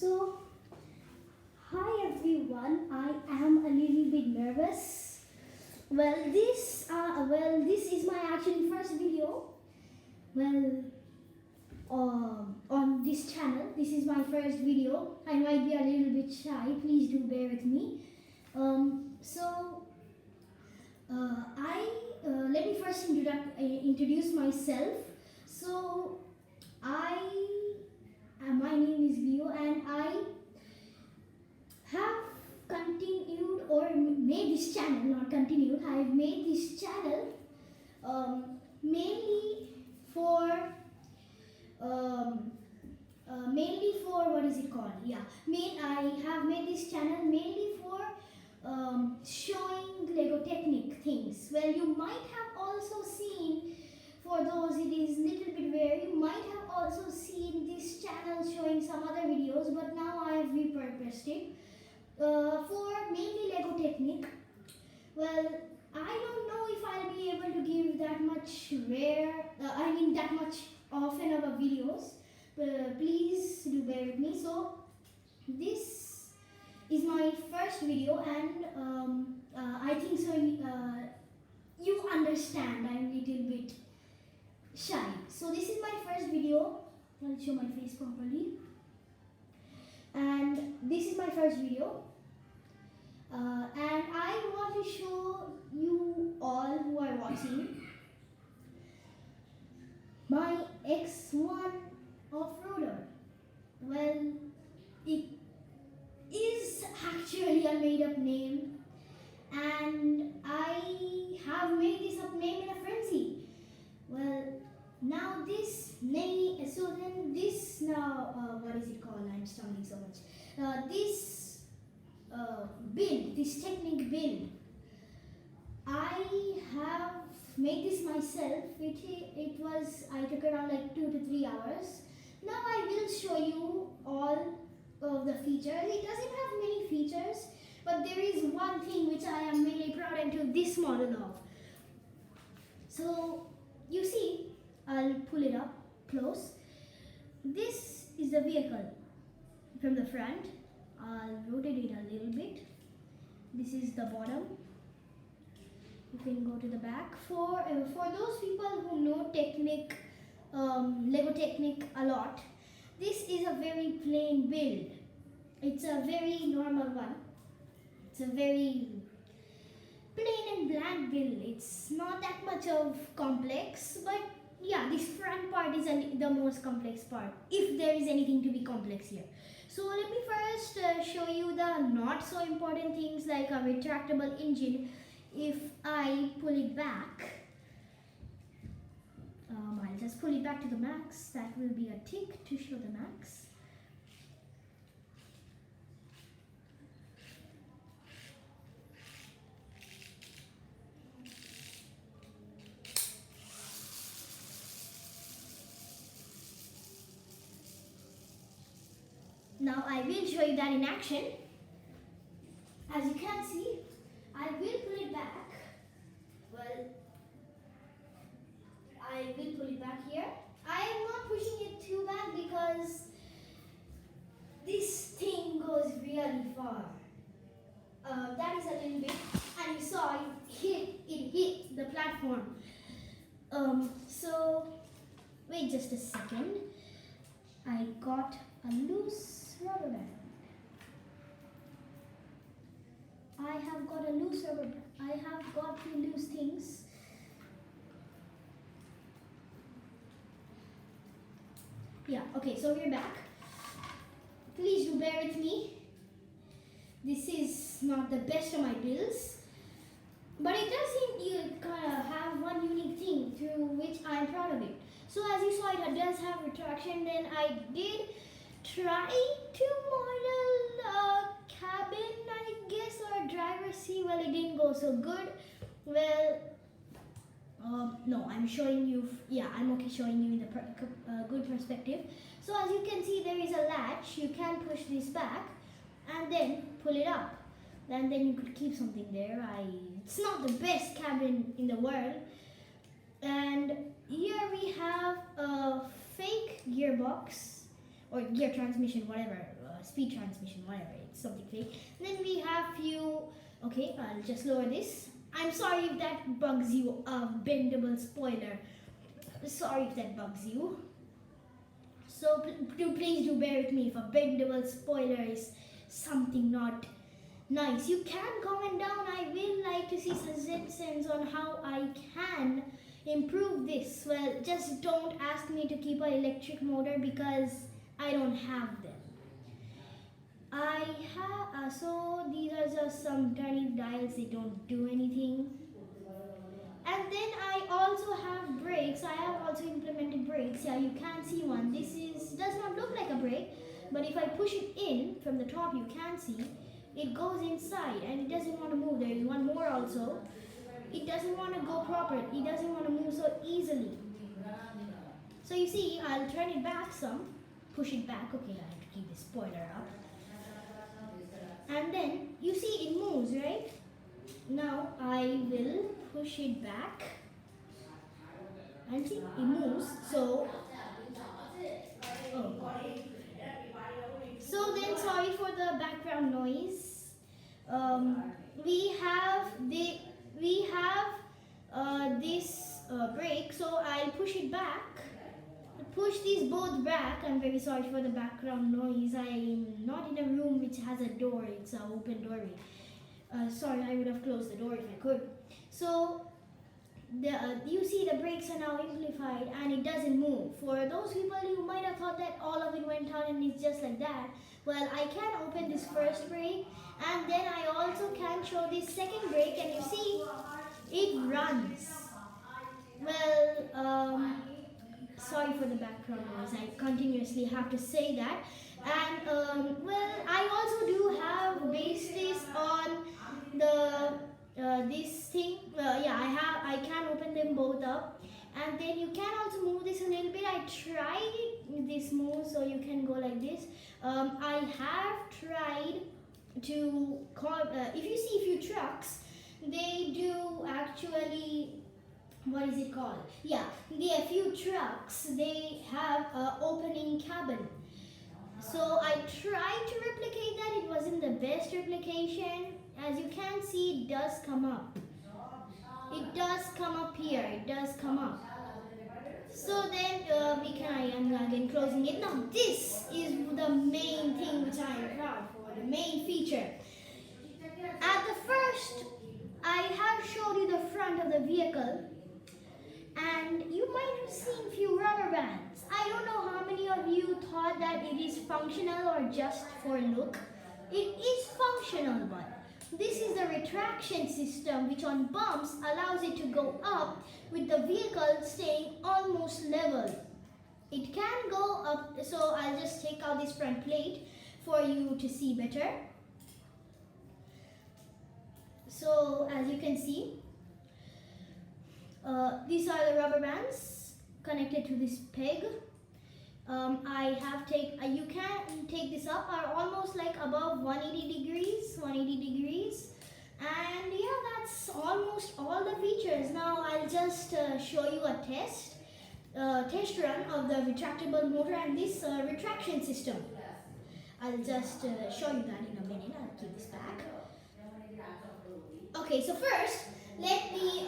So, hi everyone. I am a little bit nervous. This is my actually first video. Well, on this channel, this is my first video. I might be a little bit shy. Please do bear with me. So, I let me first introduce myself. So, I my name is Leo, and I have continued or made this channel, not continued. I have made this channel mainly for what is it called? I have made this channel mainly for showing Lego Technic things. Well, you might have also seen, for those it is little bit rare, you might have also seen this channel showing some other videos, but now I have repurposed it for mainly Lego Technic. Well, I don't know if I'll be able to give that much that much often of a videos. Please do bear with me. So this is my first video, and I think so. You understand I'm a little bit shy. So this is my first video. I'll show my face properly. And this is my first video. And I want to show you all who are watching my X1 off-roader. Well, it is actually a made-up name, and I have made this up name in a frenzy. What is it called? I'm stumbling so much. This Technic build, I have made this myself. I took around like 2 to 3 hours. Now I will show you all of the features. It doesn't have many features, but there is one thing which I am really proud into this model of. So you see, I'll pull it up close. This is the vehicle from the front. I'll rotate it a little bit. This is the bottom. You can go to the back. For those people who know Technic, Lego Technic a lot, this is a very plain build. It's a very normal one. It's a very plain and bland build. It's not that much of complex, but yeah, this front part is the most complex part, if there is anything to be complex here. So let me first show you the not so important things, like a retractable engine. If I pull it back, I'll just pull it back to the max. That will be a tick to show the max. Now I will show you that in action. As you can see, I will pull it back. Well, I will pull it back here. I am not pushing it too back because this thing goes really far. That is a little bit, and you saw it hit the platform. So wait just a second. I got a loose rubber band. I have got a loose rubber band. I have got the loose things. Yeah, okay, so we're back. Please do bear with me. This is not the best of my builds, but it does seem you kind of have one unique thing through which I'm proud of it. So as you saw, it does have retraction. Then I did try to model a cabin, I guess, or a driver's seat. Well, it didn't go so good. Well, no, I'm showing you. Yeah, I'm okay showing you in the good perspective. So as you can see, there is a latch. You can push this back and then pull it up, and then you could keep something there. It's not the best cabin in the world. And here we have a fake gearbox or gear transmission, whatever, speed transmission, whatever, it's something fake. And then we have few, okay, I'll just lower this. I'm sorry if that bugs you, bendable spoiler. Sorry if that bugs you. So please do bear with me if a bendable spoiler is something not nice. You can comment down. I will like to see suggestions on how I can improve this. Well, just don't ask me to keep an electric motor because I don't have them. I have, so these are just some tiny dials, they don't do anything. And then I also have brakes. I have also implemented brakes. Yeah, you can see one. This does not look like a brake, but if I push it in from the top, you can see it goes inside and it doesn't want to move. There is one more also. It doesn't want to go proper. It doesn't want to move so easily. So you see, I'll turn it back some, push it back. Okay, I have to keep the spoiler up. And then you see it moves, right? Now I will push it back and see it moves. So, so then sorry for the background noise. We have this brake, so I'll push it back. Push these both back. I'm very sorry for the background noise. I'm not in a room which has a door. It's an open doorway. Sorry, I would have closed the door if I could. So, you see the brakes are now amplified and it doesn't move. For those people who might have thought that all of it went on and it's just like that, well, I can open this first brake and then I also can show this second brake and you see, it runs. Well, sorry for the background noise. I continuously have to say that. And well, I also do have based this on the this thing. Yeah, I can open them both up, and then you can also move this a little bit. I tried it this move, so you can go like this. I have tried to call. If you see a few trucks, they do actually. What is it called? Yeah, there are few trucks. They have an opening cabin. So I tried to replicate that. It wasn't the best replication. As you can see, it does come up. It does come up here. It does come up. So then I am again closing it. Now this is the main thing which I am proud for. The main feature. At the first, I have showed you the front of the vehicle. And you might have seen few rubber bands. I don't know how many of you thought that it is functional or just for look. It is functional, but this is the retraction system which on bumps allows it to go up with the vehicle staying almost level. It can go up, so I'll just take out this front plate for you to see better. So as you can see, these are the rubber bands connected to this peg. I have you can take this up are almost like above 180 degrees, and yeah, that's almost all the features. Now I'll just show you a test run of the retractable motor and this retraction system. I'll just show you that in a minute. I'll keep this back. Okay, so first let me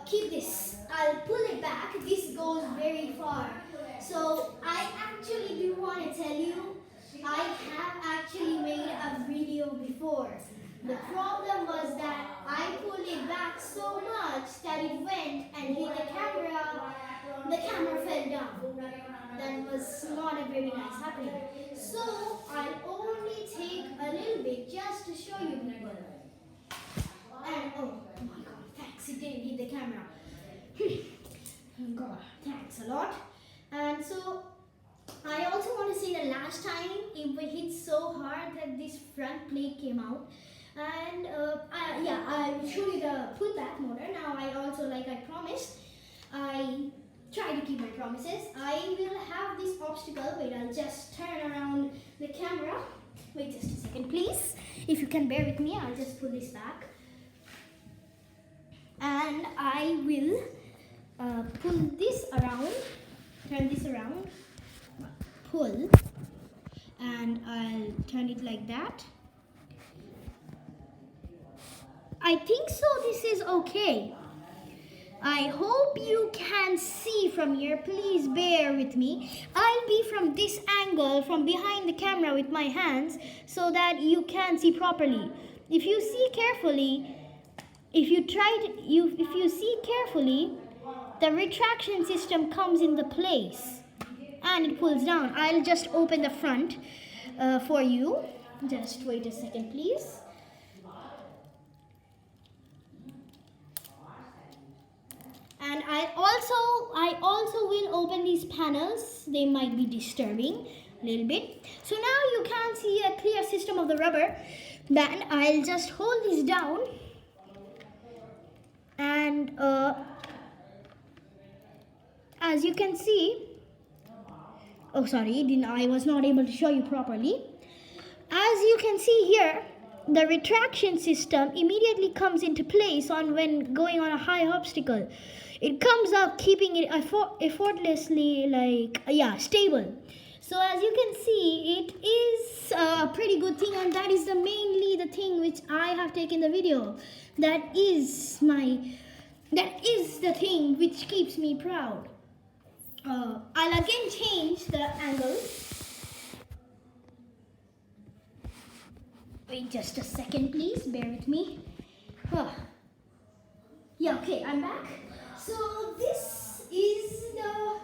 keep this. I'll pull it back. This goes very far. So I actually do want to tell you, I have actually made a video before. The problem was that I pulled it back so much that it went and hit the camera. The camera fell down. That was not a very nice happening. So I'll only take a little bit just to show you people. And oh my god, thanks, it didn't hit the camera. God, thanks a lot. And so I also want to say that last time it hit so hard that this front plate came out. And I will show you the pullback motor. Now I also, like I promised, I try to keep my promises. I will have this obstacle. Wait, I'll just turn around the camera. Wait just a second, please. If you can bear with me, I'll just pull this back. And I will pull this around, turn this around, pull, and and I'll turn it like that. I think so this is okay. I hope you can see from here. Please bear with me. I'll be from this angle, from behind the camera with my hands, so that you can see properly. If you see carefully, if you see carefully, the retraction system comes into place and it pulls down. I'll just open the front for you. Just wait a second, please. And I also will open these panels. They might be disturbing a little bit. So now you can see a clear system of the rubber. Then I'll just hold this down. And as you can see, oh sorry, I was not able to show you properly. As you can see here, the retraction system immediately comes into place when going on a high obstacle. It comes up keeping it effortlessly stable. So as you can see, it is a pretty good thing, and that is mainly the thing which I have taken the video. That is the thing which keeps me proud. I'll again change the angle. Wait just a second, please. Bear with me. Yeah, okay, I'm back. So this is the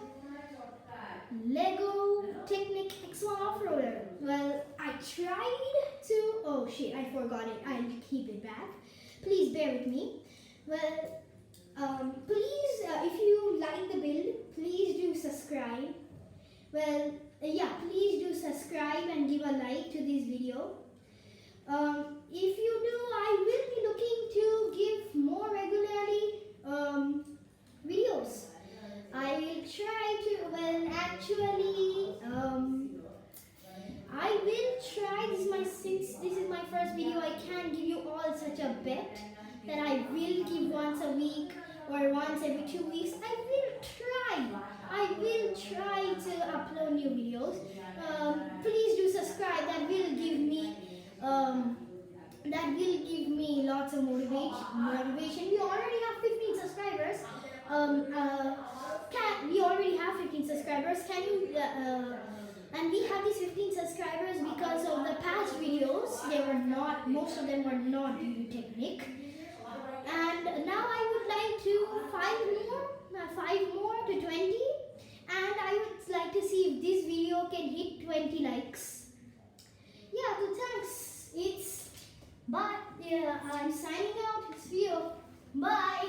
Lego Technic X1 Off-Roader. Well, I tried to... Oh shit, I forgot it. I'll keep it back. Please bear with me. Well, please, if you like the build, please do subscribe. Well, please do subscribe and give a like to this video. If you do, I will be looking to give more regularly videos. I will try to, I will try, since this is my first video, I can't give you all such a bet that I will give once a week or once every 2 weeks. I will try to upload new videos. Please do subscribe. That will give me lots of motivation. We already have 15 subscribers. We already have 15 subscribers. And we have these 15 subscribers because of the past videos. Most of them were not due to Technic. And now I would like to 5 more to 20. And I would like to see if this video can hit 20 likes. Yeah, so thanks. I'm signing out. It's Vio. Bye.